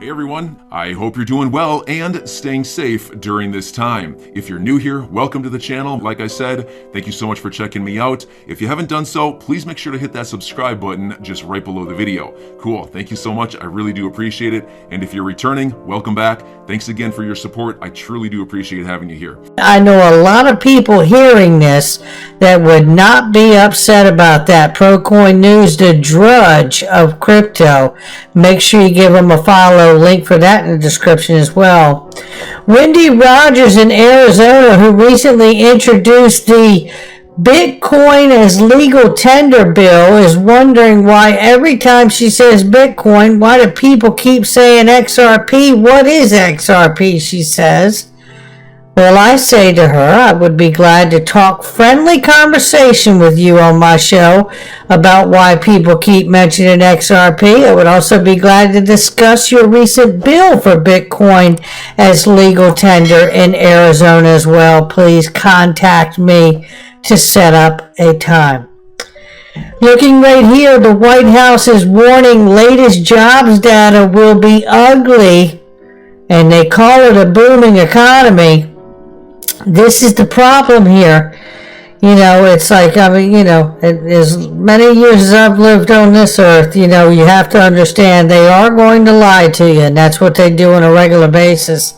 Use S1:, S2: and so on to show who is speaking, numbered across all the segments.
S1: Hey everyone, I hope you're doing well and staying safe during this time. If you're new here, welcome to the channel. Like I said, thank you so much for checking me out. If you haven't done so, please make sure to hit that subscribe button just right below the video. Cool, thank you so much. I really do appreciate it. And if you're returning, welcome back. Thanks again for your support. I truly do appreciate having you here.
S2: I know a lot of people hearing this that would not be upset about that. ProCoin News, the drudge of crypto. Make sure you give them a follow. Link for that in the description as well. Wendy Rogers in Arizona, who recently introduced the Bitcoin as legal tender bill, is wondering why every time she says Bitcoin, why do people keep saying XRP? What is XRP, she says. Well, I say to her, I would be glad to talk friendly conversation with you on my show about why people keep mentioning XRP. I would also be glad to discuss your recent bill for Bitcoin as legal tender in Arizona as well. Please contact me to set up a time. Looking right here, the White House is warning latest jobs data will be ugly, and they call it a booming economy. This is the problem here. You know, it's like, as many years as I've lived on this earth, you have to understand they are going to lie to you, and that's what they do on a regular basis.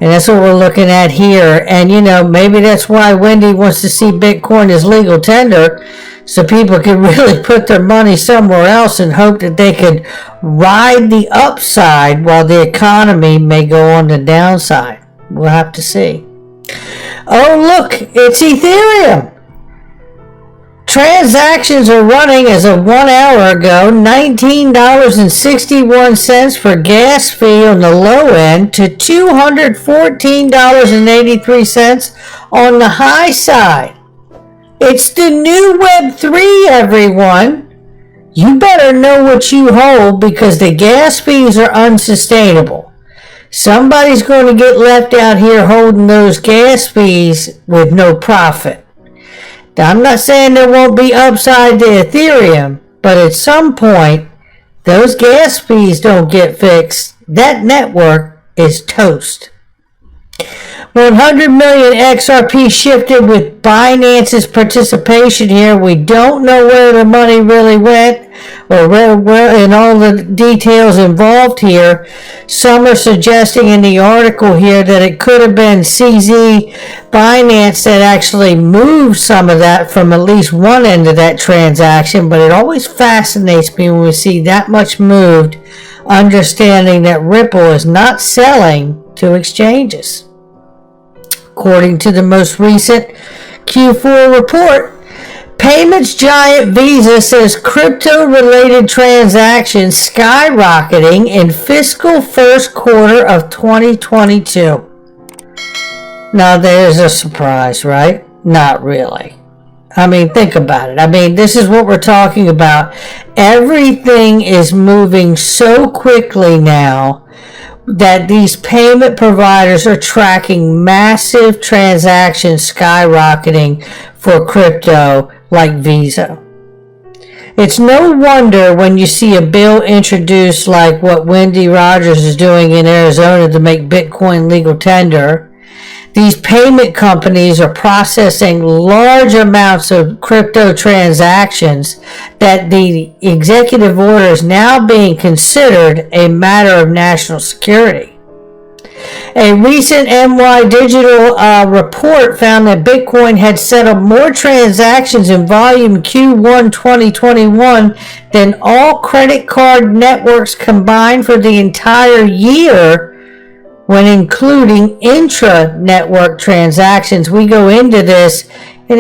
S2: And that's what we're looking at here. And, maybe that's why Wendy wants to see Bitcoin as legal tender, so people can really put their money somewhere else and hope that they could ride the upside while the economy may go on the downside. We'll have to see. Oh, look, it's Ethereum. Transactions are running as of 1 hour ago, $19.61 for gas fee on the low end to $214.83 on the high side. It's the new Web3, everyone. You better know what you hold because the gas fees are unsustainable. Somebody's going to get left out here holding those gas fees with no profit. Now, I'm not saying there won't be upside to Ethereum, but at some point, those gas fees don't get fixed. That network is toast. 100 million XRP shifted with Binance's participation here. We don't know where the money really went or where and all the details involved here. Some are suggesting in the article here that it could have been CZ Binance that actually moved some of that from at least one end of that transaction, but it always fascinates me when we see that much moved, understanding that Ripple is not selling to exchanges. According to the most recent Q4 report, payments giant Visa says crypto-related transactions skyrocketing in fiscal first quarter of 2022. Now there's a surprise, right? Not really. Think about it. This is what we're talking about. Everything is moving so quickly now that these payment providers are tracking massive transactions skyrocketing for crypto like Visa. It's no wonder when you see a bill introduced like what Wendy Rogers is doing in Arizona to make Bitcoin legal tender. These payment companies are processing large amounts of crypto transactions that the executive order is now being considered a matter of national security. A recent NY Digital report found that Bitcoin had settled more transactions in volume Q1 2021 than all credit card networks combined for the entire year, when including intra-network transactions. We go into this, and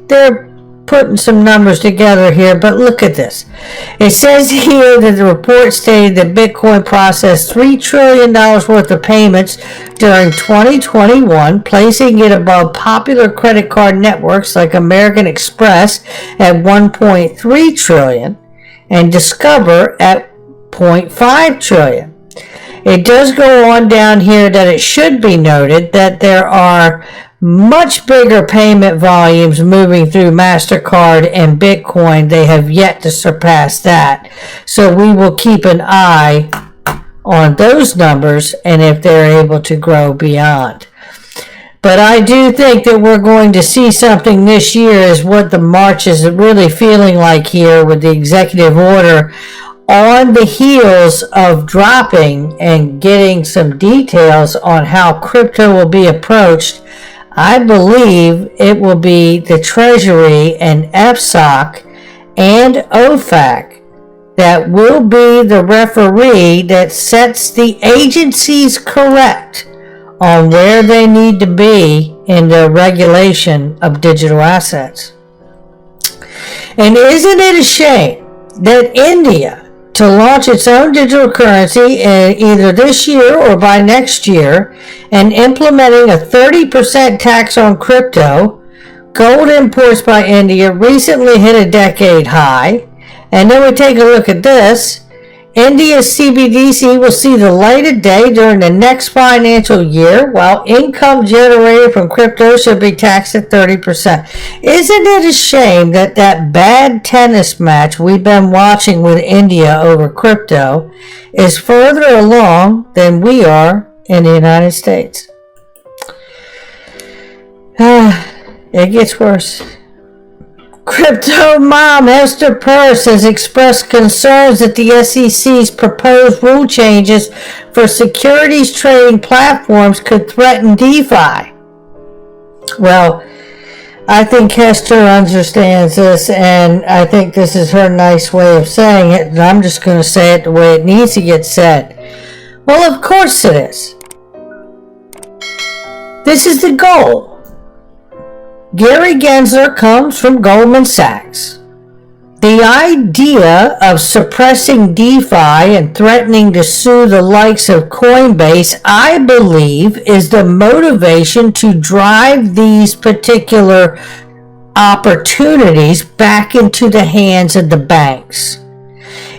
S2: they're putting some numbers together here, but look at this. It says here that the report stated that Bitcoin processed $3 trillion worth of payments during 2021, placing it above popular credit card networks like American Express at $1.3 trillion and Discover at $0.5 trillion. It does go on down here that it should be noted that there are much bigger payment volumes moving through MasterCard and Bitcoin. They have yet to surpass that. So we will keep an eye on those numbers and if they're able to grow beyond. But I do think that we're going to see something this year, is what the March is really feeling like here with the executive order on the heels of dropping and getting some details on how crypto will be approached. I believe it will be the Treasury and FSOC and OFAC that will be the referee that sets the agencies correct on where they need to be in their regulation of digital assets. And isn't it a shame that India, to launch its own digital currency either this year or by next year, and implementing a 30% tax on crypto, gold imports by India recently hit a decade high. And then we take a look at this. India's CBDC will see the light of day during the next financial year, while income generated from crypto should be taxed at 30%. Isn't it a shame that that bad tennis match we've been watching with India over crypto is further along than we are in the United States? It gets worse. Crypto mom Esther Peirce has expressed concerns that the SEC's proposed rule changes for securities trading platforms could threaten DeFi. Well, I think Esther understands this, and I think this is her nice way of saying it, and I'm just going to say it the way it needs to get said. Well, of course it is. This is the goal. Gary Gensler comes from Goldman Sachs. The idea of suppressing DeFi and threatening to sue the likes of Coinbase, I believe, is the motivation to drive these particular opportunities back into the hands of the banks.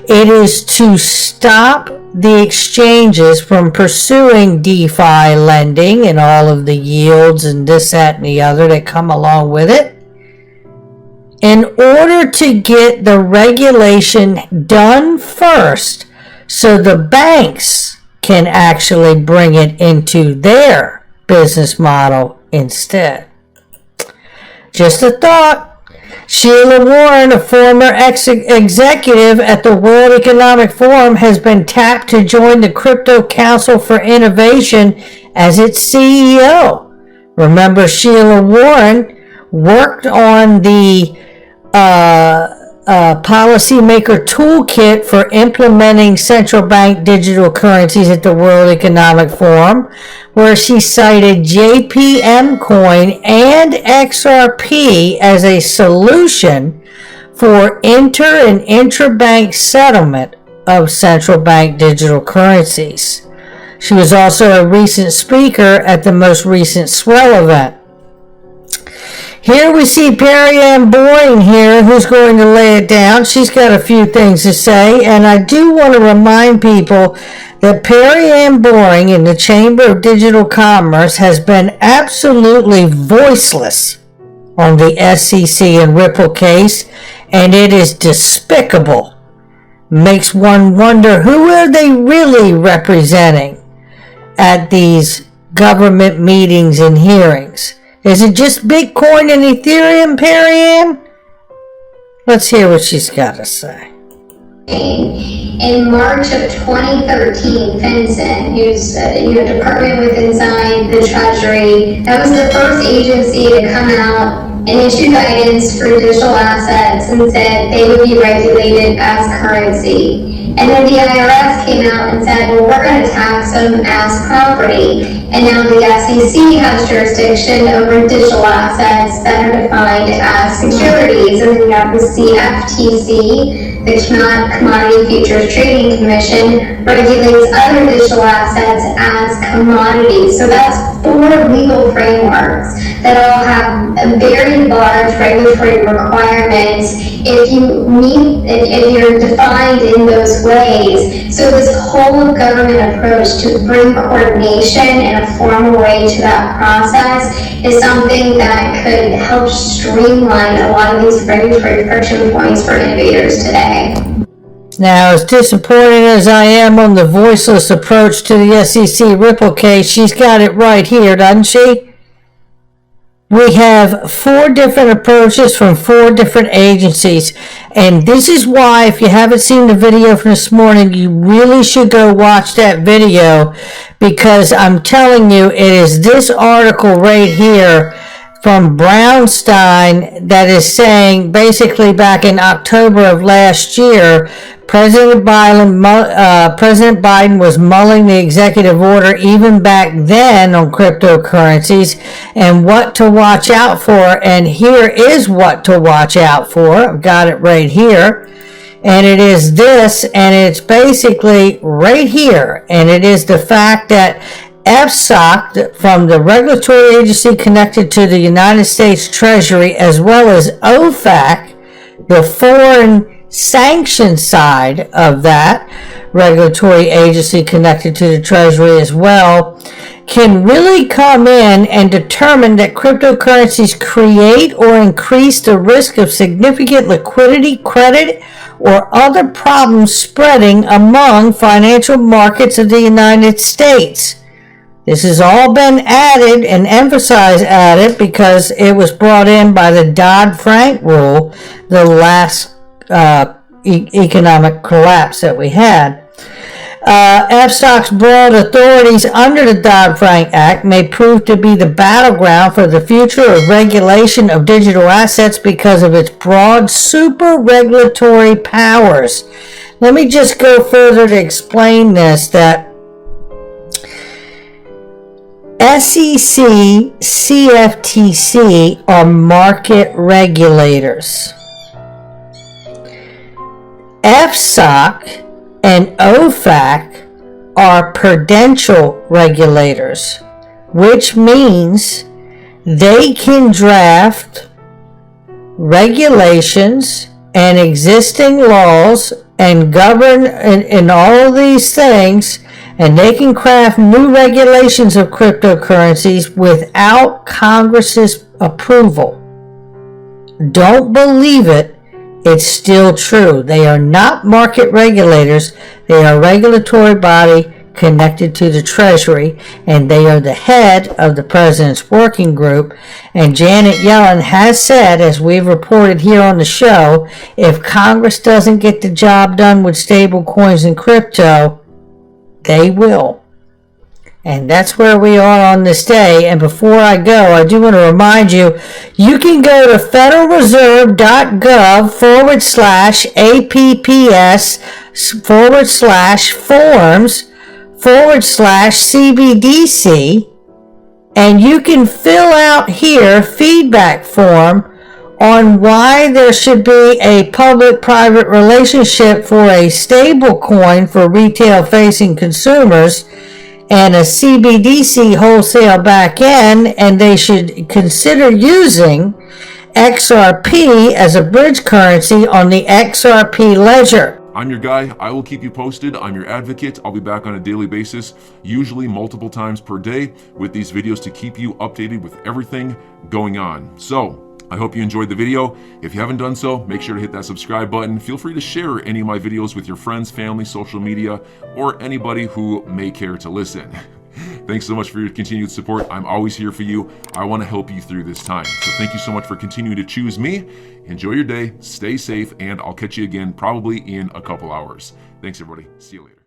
S2: It is to stop the exchanges from pursuing DeFi lending and all of the yields and this, that, and the other that come along with it, in order to get the regulation done first so the banks can actually bring it into their business model instead. Just a thought. Sheila Warren, a former executive at the World Economic Forum, has been tapped to join the Crypto Council for Innovation as its CEO. Remember, Sheila Warren worked on the policymaker toolkit for implementing central bank digital currencies at the World Economic Forum, where she cited JPM coin and XRP as a solution for inter and intrabank settlement of central bank digital currencies. She was also a recent speaker at the most recent Swell event. Here we see Perry-Ann Boring here, who's going to lay it down. She's got a few things to say, and I do want to remind people that Perry-Ann Boring in the Chamber of Digital Commerce has been absolutely voiceless on the SEC and Ripple case, and it is despicable. Makes one wonder, who are they really representing at these government meetings and hearings? Is it just Bitcoin and Ethereum, Perry-Ann? Let's hear what she's got to say.
S3: In March of 2013, FinCEN, who's department within inside the Treasury, that was the first agency to come out and issue guidance for digital assets and said they would be regulated as currency. And then the IRS came out and said, well, we're going to tax them as property. And now the SEC has jurisdiction over digital assets that are defined as securities. And then you have the CFTC, the Commodity Futures Trading Commission, regulates other digital assets as commodities. So that's 4 legal frameworks that all have very large regulatory requirements if you're defined in those ways. So this whole of government approach to bring coordination in a formal way to that process is something that could help streamline a lot of these regulatory friction points for innovators today.
S2: Now, as disappointed as I am on the voiceless approach to the SEC Ripple case, she's got it right here, doesn't she? We have 4 different approaches from 4 different agencies, and this is why, if you haven't seen the video from this morning, you really should go watch that video, because I'm telling you, it is this article right here from Brownstein that is saying, basically back in October of last year, President Biden was mulling the executive order even back then on cryptocurrencies and what to watch out for. And here is what to watch out for. I've got it right here. And it is this, and it's basically right here. And it is the fact that FSOC, from the regulatory agency connected to the United States Treasury, as well as OFAC, the foreign sanction side of that regulatory agency connected to the Treasury as well, can really come in and determine that cryptocurrencies create or increase the risk of significant liquidity, credit, or other problems spreading among financial markets of the United States. This has all been added and emphasized because it was brought in by the Dodd-Frank rule, the last economic collapse that we had. FSOC's broad authorities under the Dodd-Frank Act may prove to be the battleground for the future of regulation of digital assets because of its broad super regulatory powers. Let me just go further to explain this, that SEC, CFTC are market regulators. FSOC and OFAC are prudential regulators, which means they can draft regulations and existing laws and govern in all of these things, and they can craft new regulations of cryptocurrencies without Congress's approval. Don't believe it. It's still true. They are not market regulators. They are a regulatory body connected to the Treasury, and they are the head of the President's Working Group. And Janet Yellen has said, as we've reported here on the show, if Congress doesn't get the job done with stable coins and crypto, they will. And that's where we are on this day. And before I go, I do want to remind you, you can go to federalreserve.gov/apps/forms/CBDC, and you can fill out here feedback form on why there should be a public-private relationship for a stable coin for retail-facing consumers and a CBDC wholesale back end, and they should consider using XRP as a bridge currency on the XRP ledger.
S1: I'm your guy. I will keep you posted. I'm your advocate. I'll be back on a daily basis, usually multiple times per day, with these videos to keep you updated with everything going on. So, I hope you enjoyed the video. If you haven't done so, make sure to hit that subscribe button. Feel free to share any of my videos with your friends, family, social media, or anybody who may care to listen. Thanks so much for your continued support. I'm always here for you. I want to help you through this time. So thank you so much for continuing to choose me. Enjoy your day, stay safe, and I'll catch you again probably in a couple hours. Thanks, everybody. See you later.